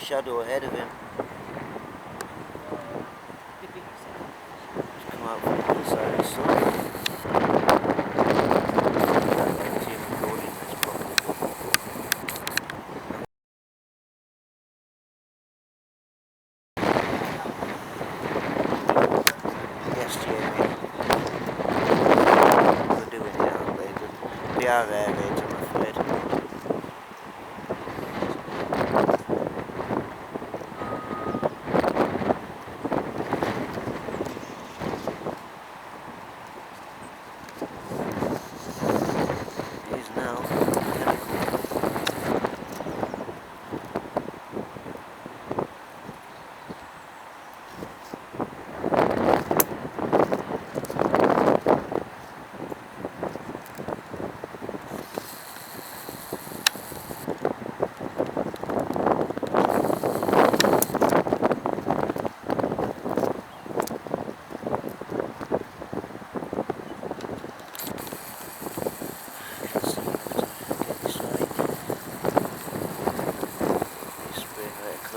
shadow ahead of him. Just come out from the other side of the sun. Yes, Jamie. They're doing it, aren't they? They are air raids, I'm afraid. It is now.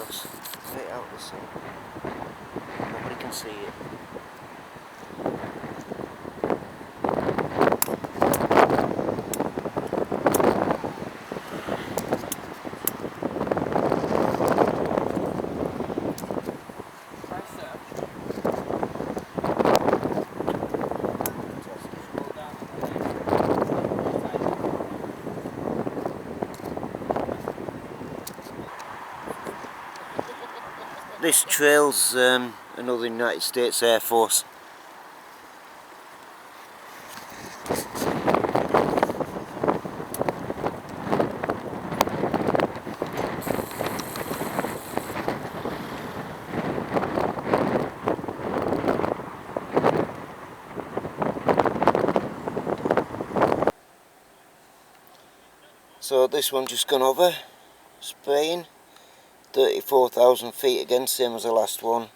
Straight out of the sun. Nobody can see it. This trail's another United States Air Force. So this one just gone over, spraying. 34,000 feet again, same as the last one.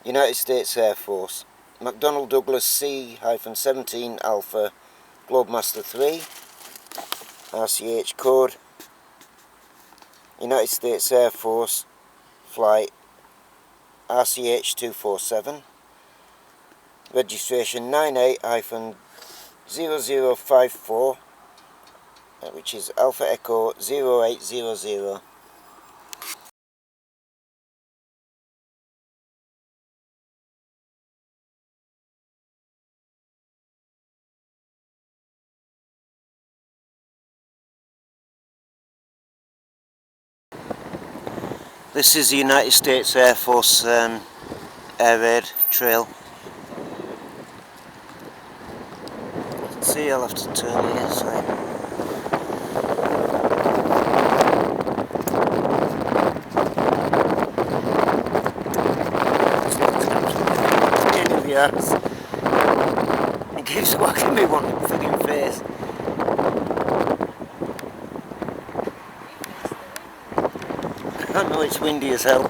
United States Air Force. McDonnell Douglas C-17 Alpha, Globemaster 3, RCH code. United States Air Force flight RCH 247. Registration 98-0054, which is Alpha Echo 0800. This is the United States Air Force air raid trail. You can see I'll have to turn here, so. It keeps whacking me one friggin' face. I know it's windy as hell.